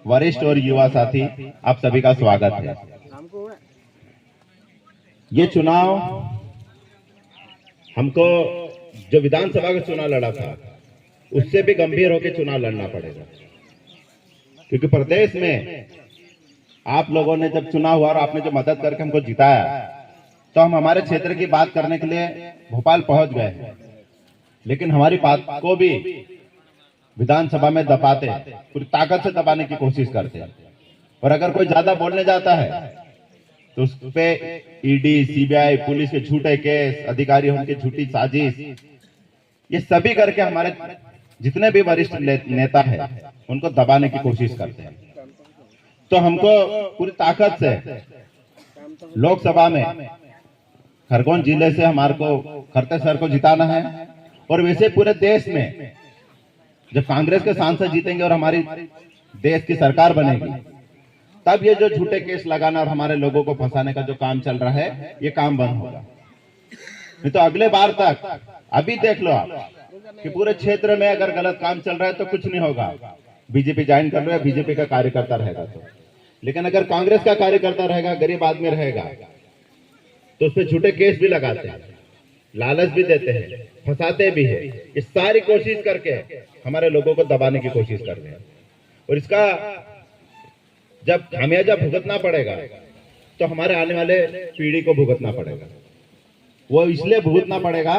वरिष्ठ और युवा साथी, आप सभी का स्वागत है। ये चुनाव हमको जो विधानसभा का चुनाव लड़ा था उससे भी गंभीर होकर चुनाव लड़ना पड़ेगा, क्योंकि प्रदेश में आप लोगों ने जब चुनाव हुआ और आपने जो मदद करके हमको जिताया, तो हम हमारे क्षेत्र की बात करने के लिए भोपाल पहुंच गए, लेकिन हमारी बात को भी विधानसभा में दबाते, पूरी ताकत से दबाने की कोशिश करते हैं। और अगर कोई ज्यादा बोलने जाता है तो उस पे ईडी, सीबीआई, पुलिस के झूठे केस, अधिकारी उनकी झूठी साजिश, ये सभी करके हमारे जितने भी वरिष्ठ नेता है उनको दबाने की कोशिश करते हैं। तो हमको पूरी ताकत से लोकसभा में खरगोन जिले से हमारे को खरते सर को जिताना है, और वैसे पूरे देश में जब कांग्रेस के सांसद जीतेंगे और हमारी देश की सरकार बनेगी, तब ये जो झूठे केस लगाना और हमारे लोगों को फंसाने का जो काम चल रहा है, ये काम बंद होगा। नहीं तो अगले बार तक, अभी देख लो आप कि पूरे क्षेत्र में अगर गलत काम चल रहा है तो कुछ नहीं होगा, बीजेपी ज्वाइन कर रहा है, बीजेपी का कार्यकर्ता रहेगा तो। लेकिन अगर कांग्रेस का कार्यकर्ता रहेगा, गरीब आदमी रहेगा, तो उस पर झूठे केस भी लगाते हैं, लालच भी देते हैं, फंसाते भी है। इस सारी कोशिश करके हमारे लोगों को दबाने की कोशिश कर रहे हैं, और इसका जब खामियाजा भुगतना पड़ेगा तो हमारे आने वाले पीढ़ी को भुगतना पड़ेगा। वो इसलिए भुगतना पड़ेगा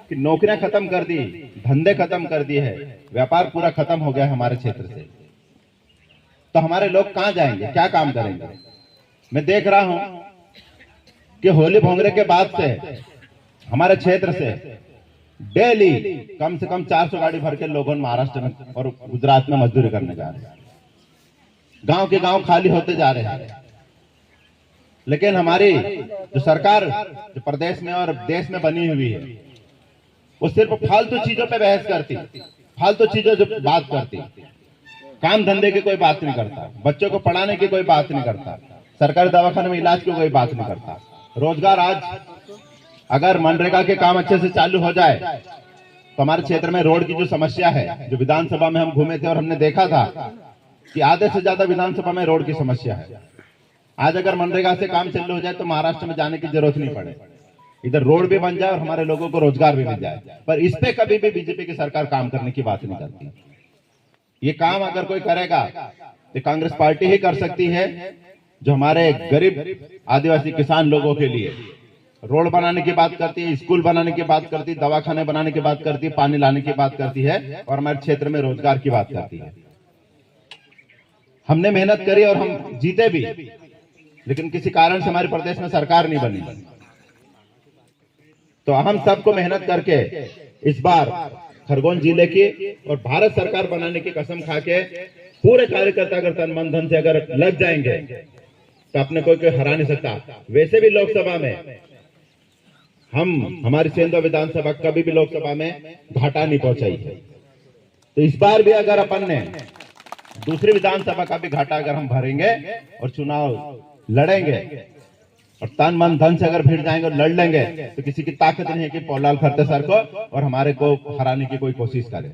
कि नौकरियां खत्म कर दी, धंधे खत्म कर दिए है, व्यापार पूरा खत्म हो गया हमारे क्षेत्र से। तो हमारे लोग कहां जाएंगे, क्या काम करेंगे? मैं देख रहा हूं कि होली भोंगरे के बाद से हमारे क्षेत्र से डेली कम से कम 400 गाड़ी भर के लोगों महाराष्ट्र में और गुजरात में मजदूरी करने जा रहे हैं। गांव के गांव खाली होते जा रहे हैं। लेकिन हमारी जो सरकार जो प्रदेश में और देश में बनी हुई है, वो सिर्फ फालतू चीजों पे बहस करती, फालतू चीजों जो बात करती, काम धंधे की कोई बात नहीं करता, बच्चों को पढ़ाने की कोई बात नहीं करता, सरकारी दवाखाने में इलाज की कोई बात नहीं करता। रोजगार, आज अगर मनरेगा के काम अच्छे से चालू हो जाए तो हमारे क्षेत्र में रोड की जो समस्या है, जो विधानसभा में हम घूमे थे और हमने देखा था कि आधे से ज्यादा विधानसभा में रोड की समस्या है। आज अगर मनरेगा से काम चालू हो जाए तो महाराष्ट्र में जाने की जरूरत नहीं पड़े, इधर रोड भी बन जाए और हमारे लोगों को रोजगार भी मिल जाए। पर इस पे कभी भी बीजेपी की सरकार काम करने की बात नहीं करती। ये काम अगर कोई करेगा तो कांग्रेस पार्टी ही कर सकती है, जो हमारे गरीब आदिवासी किसान लोगों के लिए रोड बनाने की बात करती है, स्कूल बनाने की बात करती है, दवाखाने बनाने की बात करती है, पानी लाने की बात करती है, और हमारे क्षेत्र में रोजगार की बात करती है। हमने मेहनत करी और हम जीते भी, लेकिन किसी कारण से हमारे प्रदेश में सरकार नहीं बनी। तो हम सबको मेहनत करके इस बार खरगोन जिले की और भारत सरकार बनाने की कसम खा के पूरे कार्यकर्ता अगर तन मन धन से अगर लग जाएंगे तो अपने कोई हरा नहीं सकता। वैसे भी लोकसभा में हमारी सेंधवा विधानसभा कभी भी लोकसभा में घाटा नहीं पहुंचाई है। तो इस बार भी अगर अपन ने दूसरी विधानसभा का भी घाटा अगर हम भरेंगे और चुनाव लड़ेंगे और तन मन धन से अगर भिड़ जाएंगे और लड़ लेंगे, तो किसी की ताकत नहीं है कि पौलाल खरते सर को और हमारे को हराने की कोई कोशिश करे।